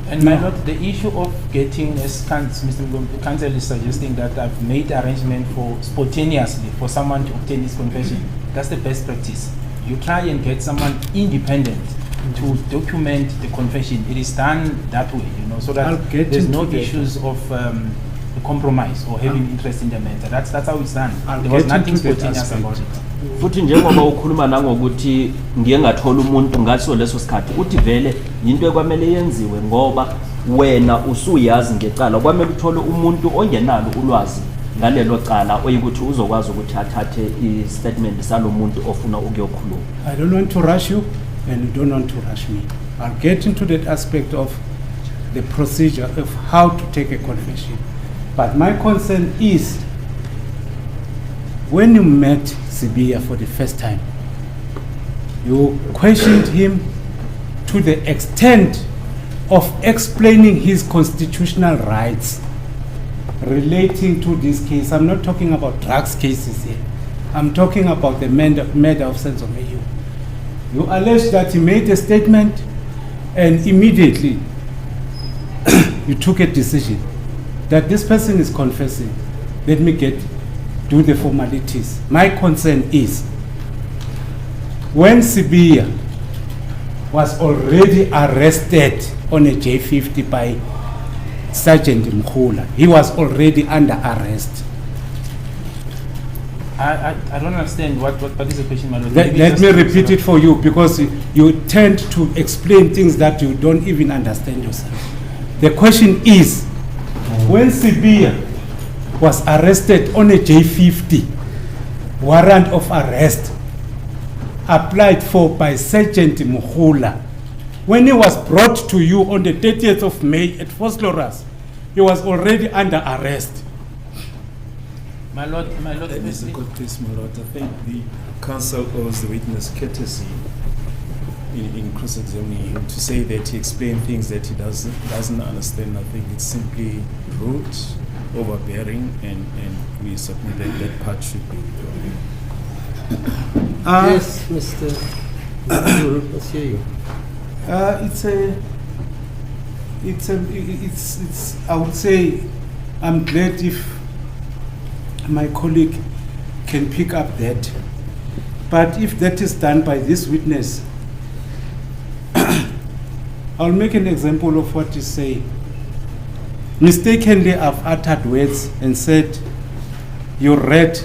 And my lord, the issue of getting, as Mr. Counsel is suggesting that I've made arrangement for spontaneously for someone to obtain this confession, that's the best practice. You try and get someone independent to document the confession. It is done that way, so that there's no issues of compromise or having interest in the matter. That's how it's done. There was nothing spontaneous about it. Futhi njengoba ukhuluma nangokuthi ngiye ngathola umuntu ngaso leso sikhathi uthi vele into ekwamele yenziwe ngoba wena usuyazi ngecala kwamele uthole umuntu ongenalo ulwazi ngalelo cala oyikuthi uzokwazi ukuthi athathe istatement salomuntu ofuna ukuyokhuluma. I don't want to rush you and you don't want to rush me. I'll get into that aspect of the procedure of how to take a confession. But my concern is when you met Sibiya for the first time, you questioned him to the extent of explaining his constitutional rights relating to this case. I'm not talking about drugs cases here. I'm talking about the murder of Senzo Meyu. You allege that he made a statement and immediately you took a decision that this person is confessing. Let me do the formalities. My concern is when Sibiya was already arrested on a J50 by Sergeant Mngmezulu, he was already under arrest. I don't understand what is the question, Madam. Let me repeat it for you, because you tend to explain things that you don't even understand yourself. The question is, when Sibiya was arrested on a J50, warrant of arrest applied for by Sergeant Mngmezulu, when he was brought to you on the 30th of May at Vosloorus, he was already under arrest. My lord, This is a good case, my lord. I think the counsel owes the witness courtesy in cross-examining him to say that he explained things that he doesn't understand. I think it's simply rude, overbearing, and we submit that part should be withdrawn. Yes, Mr. Mngmezulu, let's hear you. I would say, I'm glad if my colleague can pick up that. But if that is done by this witness, I'll make an example of what you say. Mistakenly, I've uttered words and said, you read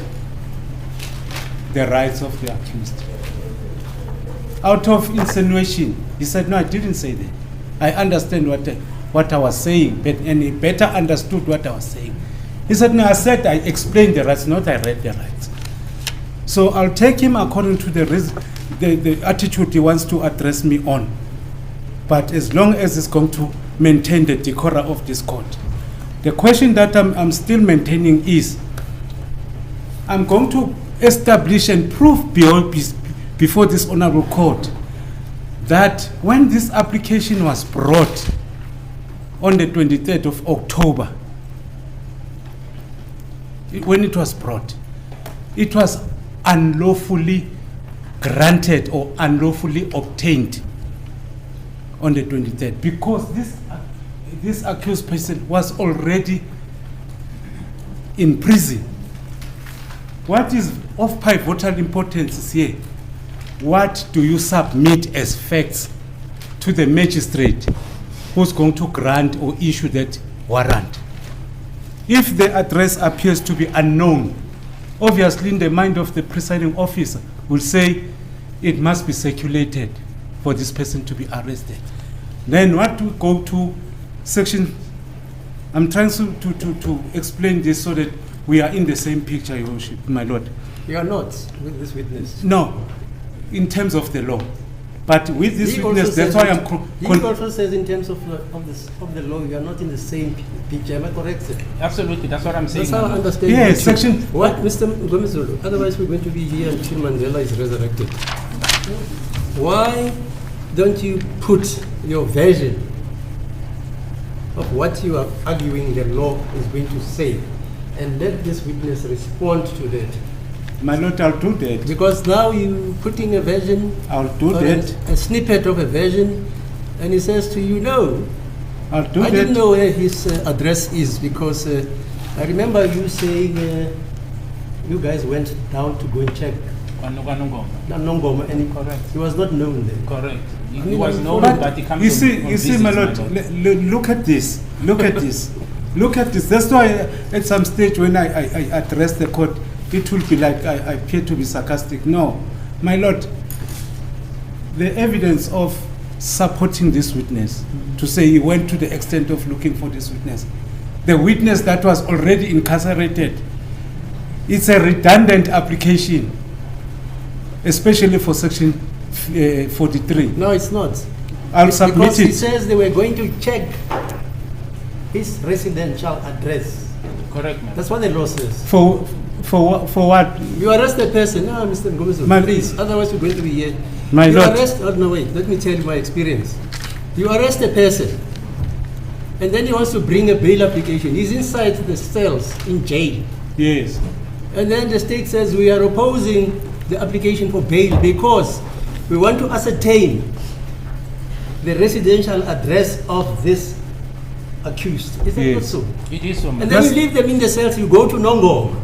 the rights of the accused. Out of insinuation, he said, no, I didn't say that. I understand what I was saying, and he better understood what I was saying. He said, no, I explained the rights, not I read the rights. So I'll take him according to the attitude he wants to address me on. But as long as he's going to maintain the decorum of this court. The question that I'm still maintaining is, I'm going to establish and prove before this honorable court that when this application was brought on the 23rd of October, when it was brought, it was unlawfully granted or unlawfully obtained on the 23rd, because this accused person was already in prison. What is of pivotal importance here? What do you submit as facts to the magistrate who's going to grant or issue that warrant? If the address appears to be unknown, obviously in the mind of the presiding officer will say it must be circulated for this person to be arrested. Then what we go to section, I'm trying to explain this so that we are in the same picture, Your Worship, my Lord. You are not with this witness. No, in terms of the law. But with this witness, that's why I'm... He also says in terms of the law, you are not in the same picture. Am I correct, sir? Absolutely, that's what I'm saying. That's how I understand. Yes, section... What, Mr. Mngmezulu? Otherwise we're going to be here until Mandela is resurrected. Why don't you put your version of what you are arguing the law is going to say, and let this witness respond to that? My Lord, I'll do that. Because now you're putting a version, I'll do that. A snippet of a version, and he says to you, no, I'll do I that. didn't know where his address is because I remember you saying you guys went down to go and check Nongoma, and Correct. he was not known there. Correct. He I mean, was known, But but he comes you on- see, on you see, visits, my my lord. lord. Look at this. Look at this. Look at this. That's why at some stage when I address the court, it will be like I appear to be sarcastic. No, my lord. The evidence of supporting this witness to say he went to the extent of looking for this witness, the witness that was already incarcerated, it's a redundant application, especially for section 43. No, it's not. I'll submit Because he it. says they were going to check his residential address. Correct, ma'am. That's what the law says. For what? You arrest a person, no, Mr. Mngmezulu, My- please, otherwise we're going to be here. My you lord. arrest, oh no wait, let me tell you my experience. You arrest a person, and then he wants to bring a bail application. He's inside the cells in jail. Yes. And then the state says we are opposing the application for bail because we want to ascertain the residential address of this accused. Is that not Yes. so? It is so, ma'am. And then That's- you leave them in the cells, you go to Nongoma.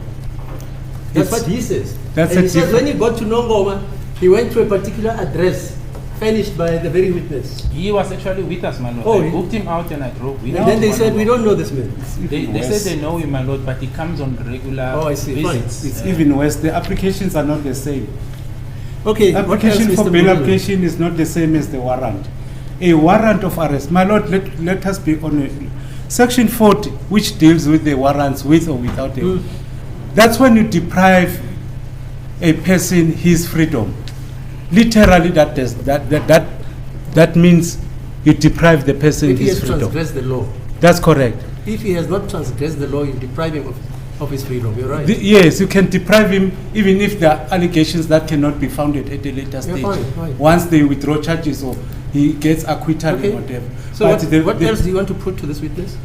That's It's- what he says. that's and a he says when different- he got to Nongoma, he went to a particular address furnished by the very witness. He was actually with us, my lord. Oh, I he- booked him out and I drove with him. And then they to said, we Wanangoma. don't know this man. They Even said worse. they know him, my lord, but he comes on regular Oh, I see. Fine. visits. It's even worse. The applications are not the same. Okay, what else, Application for Mr. bail Mngmezulu? application is not the same as the warrant. A warrant of arrest, my lord, let us be honest. Section 40, which deals with the warrants with or without a, that's when you deprive a person his freedom. Literally, that means you deprive the person If he his has freedom. transgressed the law. That's correct. If he has not transgressed the law, you deprive him of his freedom. You're right. Yes, you can deprive him even if there are allegations that cannot be founded at a later stage. fine. Once they withdraw charges or he gets acquitted Okay. or whatever. So But what else do you want to put to this witness?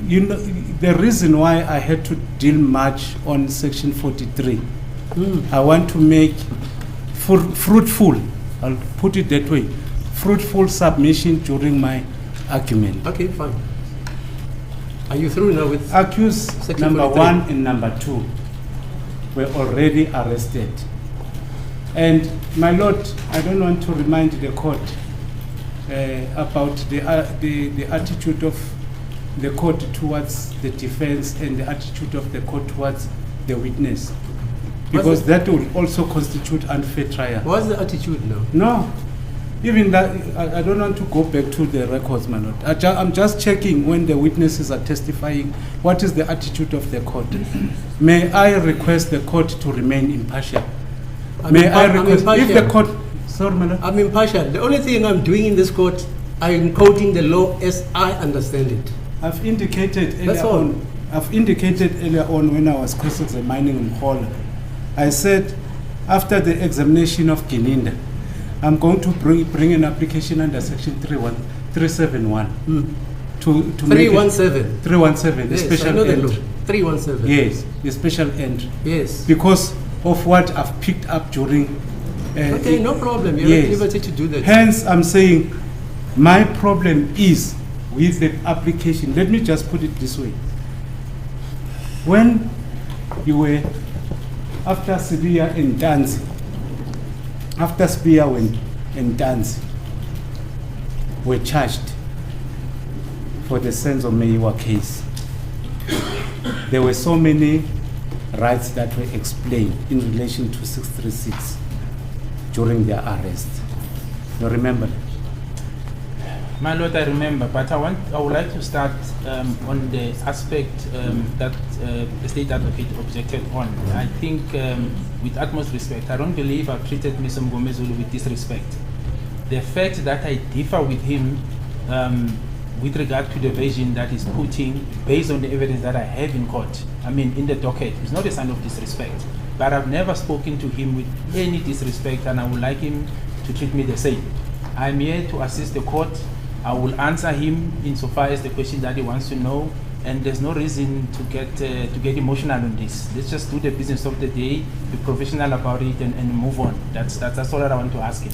you know, the reason why I had to deal much on section 43, I want to make fruitful, I'll put it that way, fruitful submission during my argument. Okay, fine. Are you through now with Accused Section number 43. 1 and number 2 were already arrested. And my lord, I don't want to remind the court about the attitude of the court towards the defense and the attitude of the court towards the witness, because that will also constitute unfair trial. what's the attitude now? No, even that, I don't want to go back to the records, my lord. I'm just checking when the witnesses are testifying, what is the attitude of the court? May I request the court to remain impartial? I'm May I I'm request, if the impartial. court, sorry, my lord. I'm impartial. The only thing I'm doing in this court, I'm quoting the law as I understand it. I've indicated That's earlier all. on. I've indicated earlier on when I was cross-examining Mngmezulu. I said after the examination of Gininda, I'm going to bring an application under section 371 to make it 317. 317, a Yes, I special know the law. entry. 317. Yes, a special entry Yes. because of what I've picked up during. Okay, no problem. You're yes. at liberty to do that. Hence, I'm saying my problem is with the application. Let me just put it this way. When you were, after Sibia and Danzi, after Spear and Danzi were charged for the Senzo Meyiwa case, there were so many rights that were explained in relation to 636 during their arrest. You remember? My lord, I remember, but I would like to start on the aspect that the state advocate objected on. I think, with utmost respect, I don't believe I've treated Mr. Mngmezulu with disrespect. The fact that I differ with him with regard to the version that he's putting based on the evidence that I have in court, I mean in the docket, is not a sign of disrespect. But I've never spoken to him with any disrespect, and I would like him to treat me the same. I'm here to assist the court. I will answer him insofar as the question that he wants to know, and there's no reason to get emotional on this. Let's just do the business of the day, be professional about it, and move on. That's all that I want to ask him.